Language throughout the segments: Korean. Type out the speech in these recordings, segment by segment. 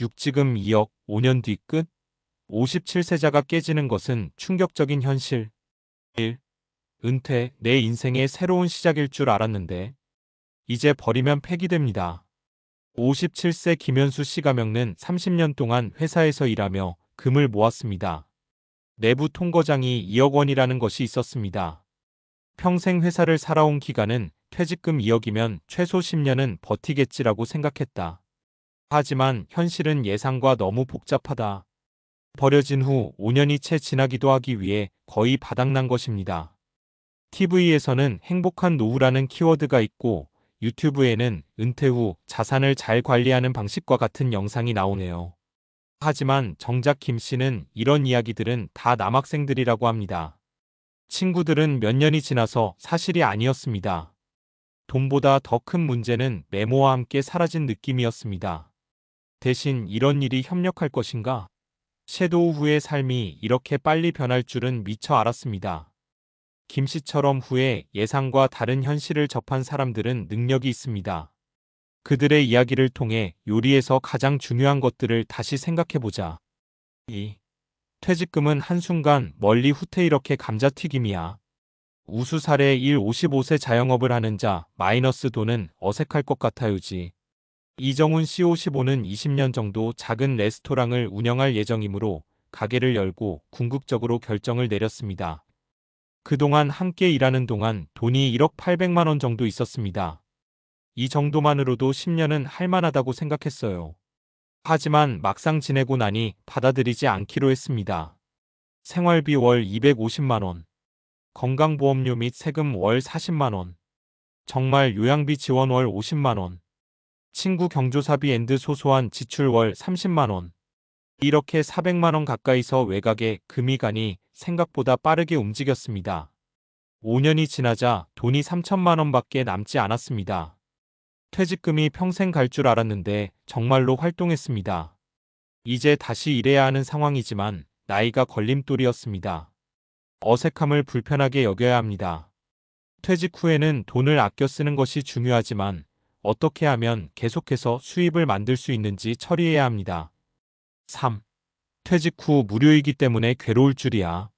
육지금 2억, 5년 뒤 끝? 57세자가 깨지는 것은 충격적인 현실. 1. 은퇴, 내 인생의 새로운 시작일 줄 알았는데 이제 버리면 폐기됩니다. 57세 김현수 씨 가명는 30년 동안 회사에서 일하며 금을 모았습니다. 내부 통거장이 2억 원이라는 것이 있었습니다. 평생 회사를 살아온 기간은 퇴직금 2억이면 최소 10년은 버티겠지라고 생각했다. 하지만 현실은 예상과 너무 복잡하다. 버려진 후 5년이 채 지나기도 하기 위해 거의 바닥난 것입니다. TV에서는 행복한 노후라는 키워드가 있고 유튜브에는 은퇴 후 자산을 잘 관리하는 방식과 같은 영상이 나오네요. 하지만 정작 김 씨는 이런 이야기들은 다 남학생들이라고 합니다. 친구들은 몇 년이 지나서 사실이 아니었습니다. 돈보다 더 큰 문제는 메모와 함께 사라진 느낌이었습니다. 대신 이런 일이 협력할 것인가? 섀도우 후의 삶이 이렇게 빨리 변할 줄은 미처 알았습니다. 김 씨처럼 후에 예상과 다른 현실을 접한 사람들은 능력이 있습니다. 그들의 이야기를 통해 요리에서 가장 중요한 것들을 다시 생각해보자. 2. 퇴직금은 한순간 멀리 후퇴 이렇게 감자튀김이야. 우수 사례 1. 55세 자영업을 하는 자 마이너스 돈은 어색할 것 같아요지. 이정훈 씨 55는 20년 정도 작은 레스토랑을 운영할 예정이므로 가게를 열고 궁극적으로 결정을 내렸습니다. 그동안 함께 일하는 동안 돈이 1억 800만 원 정도 있었습니다. 이 정도만으로도 10년은 할만하다고 생각했어요. 하지만 막상 지내고 나니 받아들이지 않기로 했습니다. 생활비 월 250만 원, 건강보험료 및 세금 월 40만 원, 정말 요양비 지원 월 50만 원, 친구 경조사비 앤드 소소한 지출 월 30만 원. 이렇게 400만 원 가까이서 외곽에 금이 가니 생각보다 빠르게 움직였습니다. 5년이 지나자 돈이 3천만 원밖에 남지 않았습니다. 퇴직금이 평생 갈 줄 알았는데 정말로 활동했습니다. 이제 다시 일해야 하는 상황이지만 나이가 걸림돌이었습니다. 어색함을 불편하게 여겨야 합니다. 퇴직 후에는 돈을 아껴 쓰는 것이 중요하지만 어떻게 하면 계속해서 수입을 만들 수 있는지 처리해야 합니다. 3. 퇴직 후 무료이기 때문에 괴로울 줄이야.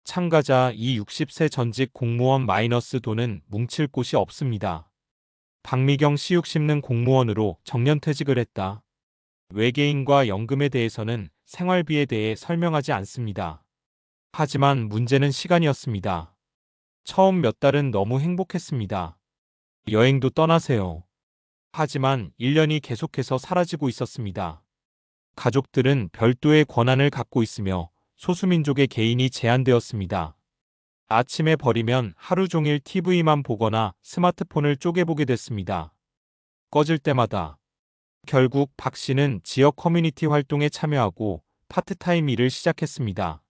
참가자 이 60세 전직 공무원 마이너스 돈은 뭉칠 곳이 없습니다. 박미경 씨 60는 공무원으로 정년퇴직을 했다. 외계인과 연금에 대해서는 생활비에 대해 설명하지 않습니다. 하지만 문제는 시간이었습니다. 처음 몇 달은 너무 행복했습니다. 여행도 떠나세요. 하지만 1년이 계속해서 사라지고 있었습니다. 가족들은 별도의 권한을 갖고 있으며 소수민족의 개인이 제한되었습니다. 아침에 버리면 하루 종일 TV만 보거나 스마트폰을 쪼개보게 됐습니다. 꺼질 때마다. 결국 박 씨는 지역 커뮤니티 활동에 참여하고 파트타임 일을 시작했습니다.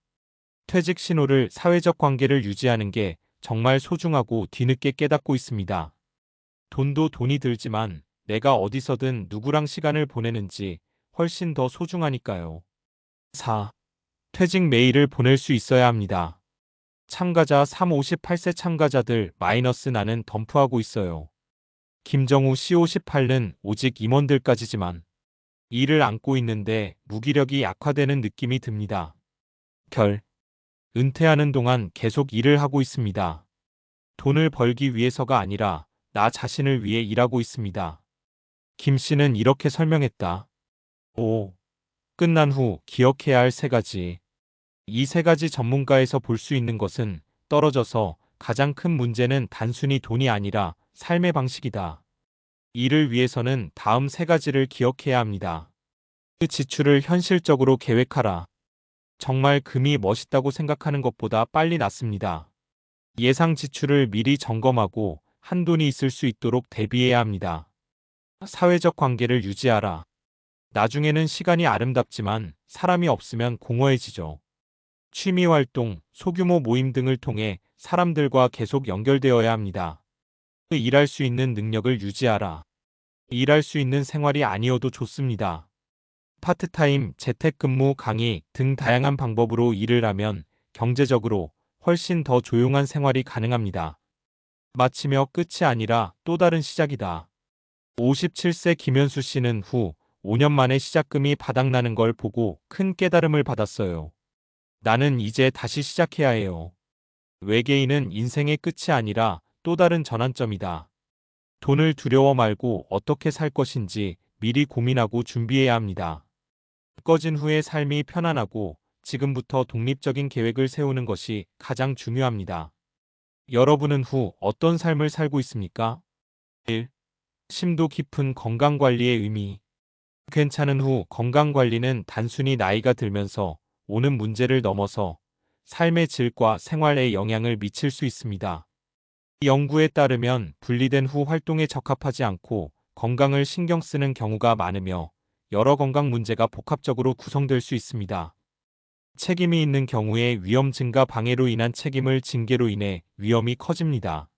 퇴직 신호를 사회적 관계를 유지하는 게 정말 소중하고 뒤늦게 깨닫고 있습니다. 돈도 돈이 들지만 내가 어디서든 누구랑 시간을 보내는지 훨씬 더 소중하니까요. 4. 퇴직 메일을 보낼 수 있어야 합니다. 참가자 3. 58세 참가자들 마이너스 나는 덤프하고 있어요. 김정우 C 58는 오직 임원들까지지만 일을 안고 있는데 무기력이 약화되는 느낌이 듭니다. 은퇴하는 동안 계속 일을 하고 있습니다. 돈을 벌기 위해서가 아니라 나 자신을 위해 일하고 있습니다. 김 씨는 이렇게 설명했다. 5. 끝난 후 기억해야 할 3가지. 이 3가지 전문가에서 볼 수 있는 것은 떨어져서 가장 큰 문제는 단순히 돈이 아니라 삶의 방식이다. 이를 위해서는 다음 3가지를 기억해야 합니다. 그 지출을 현실적으로 계획하라. 정말 금이 멋있다고 생각하는 것보다 빨리 났습니다. 예상 지출을 미리 점검하고 한돈이 있을 수 있도록 대비해야 합니다. 사회적 관계를 유지하라. 나중에는 시간이 아름답지만 사람이 없으면 공허해지죠. 취미활동, 소규모 모임 등을 통해 사람들과 계속 연결되어야 합니다. 일할 수 있는 능력을 유지하라. 일할 수 있는 생활이 아니어도 좋습니다. 파트타임, 재택근무, 강의 등 다양한 방법으로 일을 하면 경제적으로 훨씬 더 조용한 생활이 가능합니다. 마치며 끝이 아니라 또 다른 시작이다. 57세 김현수 씨는 후 5년 만에 시작금이 바닥나는 걸 보고 큰 깨달음을 받았어요. 나는 이제 다시 시작해야 해요. 외계인은 인생의 끝이 아니라 또 다른 전환점이다. 돈을 두려워 말고 어떻게 살 것인지 미리 고민하고 준비해야 합니다. 꺼진 후에 삶이 편안하고 지금부터 독립적인 계획을 세우는 것이 가장 중요합니다. 여러분은 후 어떤 삶을 살고 있습니까? 1. 심도 깊은 건강관리의 의미. 괜찮은 후 건강관리는 단순히 나이가 들면서 오는 문제를 넘어서 삶의 질과 생활에 영향을 미칠 수 있습니다. 연구에 따르면 분리된 후 활동에 적합하지 않고 건강을 신경 쓰는 경우가 많으며 여러 건강 문제가 복합적으로 구성될 수 있습니다. 책임이 있는 경우에 위험 증가 방해로 인한 책임을 징계로 인해 위험이 커집니다.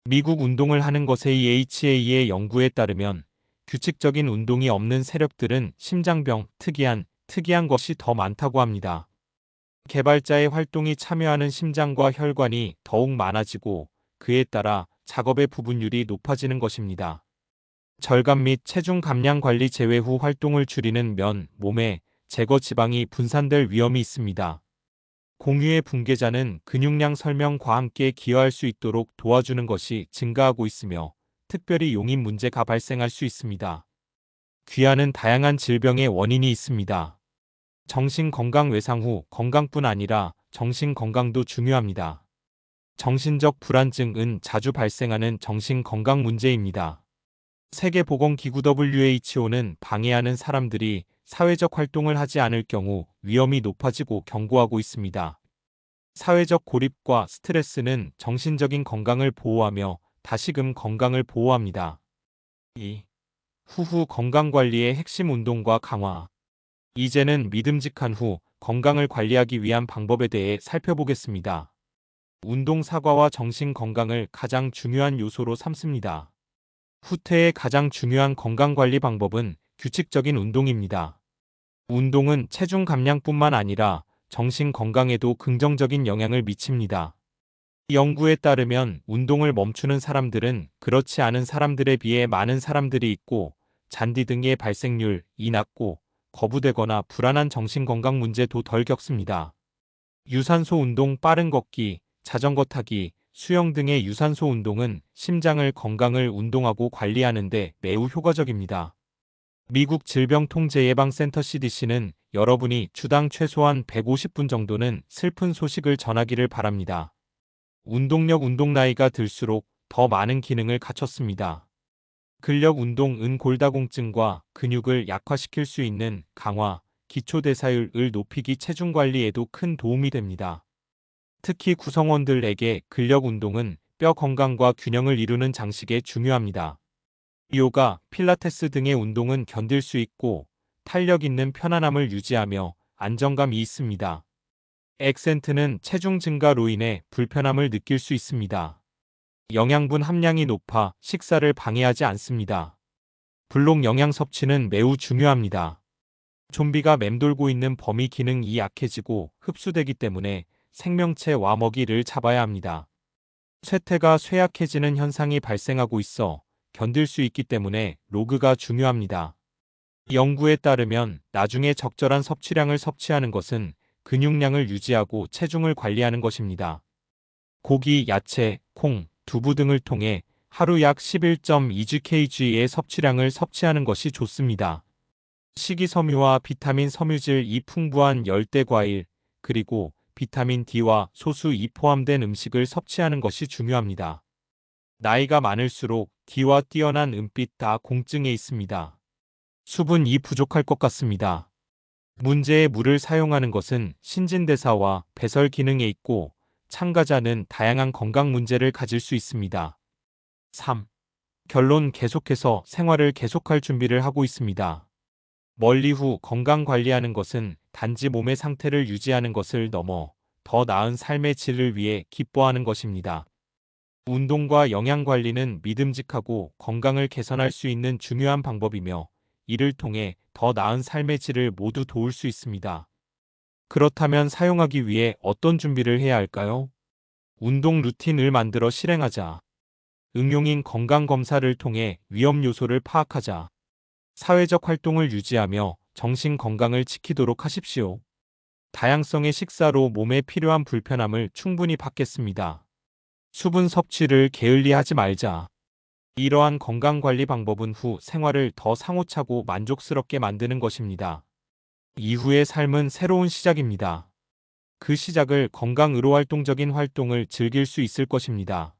미국 운동을 하는 것의 EHA의 연구에 따르면 규칙적인 운동이 없는 세력들은 심장병, 특이한 것이 더 많다고 합니다. 개발자의 활동이 참여하는 심장과 혈관이 더욱 많아지고 그에 따라 작업의 부분율이 높아지는 것입니다. 절감 및 체중 감량 관리 제외 후 활동을 줄이는 면, 몸에 제거 지방이 분산될 위험이 있습니다. 공유의 분계자는 근육량 설명과 함께 기여할 수 있도록 도와주는 것이 증가하고 있으며 특별히 용인 문제가 발생할 수 있습니다. 귀하는 다양한 질병의 원인이 있습니다. 정신건강 외상 후 건강뿐 아니라 정신건강도 중요합니다. 정신적 불안증은 자주 발생하는 정신건강 문제입니다. 세계보건기구 WHO는 방해하는 사람들이 사회적 활동을 하지 않을 경우 위험이 높아지고 경고하고 있습니다. 사회적 고립과 스트레스는 정신적인 건강을 보호하며 다시금 건강을 보호합니다. 2. 후후 건강관리의 핵심 운동과 강화. 이제는 믿음직한 후 건강을 관리하기 위한 방법에 대해 살펴보겠습니다. 운동 사과와 정신 건강을 가장 중요한 요소로 삼습니다. 후퇴의 가장 중요한 건강관리 방법은 규칙적인 운동입니다. 운동은 체중 감량뿐만 아니라 정신 건강에도 긍정적인 영향을 미칩니다. 연구에 따르면 운동을 멈추는 사람들은 그렇지 않은 사람들에 비해 많은 사람들이 있고 잔디 등의 발생률이 낮고 거부되거나 불안한 정신건강 문제도 덜 겪습니다. 유산소 운동, 빠른 걷기, 자전거 타기, 수영 등의 유산소 운동은 심장을 건강을 운동하고 관리하는 데 매우 효과적입니다. 미국 질병통제예방센터 CDC는 여러분이 주당 최소한 150분 정도는 슬픈 소식을 전하기를 바랍니다. 운동력 운동 나이가 들수록 더 많은 기능을 갖췄습니다. 근력 운동은 골다공증과 근육을 약화시킬 수 있는 강화, 기초대사율을 높이기 체중 관리에도 큰 도움이 됩니다. 특히 구성원들에게 근력 운동은 뼈 건강과 균형을 이루는 장식에 중요합니다. 요가, 필라테스 등의 운동은 견딜 수 있고 탄력 있는 편안함을 유지하며 안정감이 있습니다. 액센트는 체중 증가로 인해 불편함을 느낄 수 있습니다. 영양분 함량이 높아 식사를 방해하지 않습니다. 블록 영양 섭취는 매우 중요합니다. 좀비가 맴돌고 있는 범위 기능이 약해지고 흡수되기 때문에 생명체와 먹이를 잡아야 합니다. 쇠퇴가 쇠약해지는 현상이 발생하고 있어 견딜 수 있기 때문에 로그가 중요합니다. 연구에 따르면 나중에 적절한 섭취량을 섭취하는 것은 근육량을 유지하고 체중을 관리하는 것입니다. 고기, 야채, 콩, 두부 등을 통해 하루 약 11.2gkg의 섭취량을 섭취하는 것이 좋습니다. 식이섬유와 비타민 섬유질이 풍부한 열대과일, 그리고 비타민 D와 소수이 포함된 음식을 섭취하는 것이 중요합니다. 나이가 많을수록 D와 뛰어난 은빛 다 공증에 있습니다. 수분이 부족할 것 같습니다. 문제의 물을 사용하는 것은 신진대사와 배설 기능에 있고 참가자는 다양한 건강 문제를 가질 수 있습니다. 3. 결론 계속해서 생활을 계속할 준비를 하고 있습니다. 멀리 후 건강 관리하는 것은 단지 몸의 상태를 유지하는 것을 넘어 더 나은 삶의 질을 위해 기뻐하는 것입니다. 운동과 영양 관리는 믿음직하고 건강을 개선할 수 있는 중요한 방법이며 이를 통해 더 나은 삶의 질을 모두 도울 수 있습니다. 그렇다면 사용하기 위해 어떤 준비를 해야 할까요? 운동 루틴을 만들어 실행하자. 응용인 건강검사를 통해 위험 요소를 파악하자. 사회적 활동을 유지하며 정신 건강을 지키도록 하십시오. 다양성의 식사로 몸에 필요한 불편함을 충분히 받겠습니다. 수분 섭취를 게을리하지 말자. 이러한 건강관리 방법은 후 생활을 더 상호차고 만족스럽게 만드는 것입니다. 이후의 삶은 새로운 시작입니다. 그 시작을 건강으로 활동적인 활동을 즐길 수 있을 것입니다.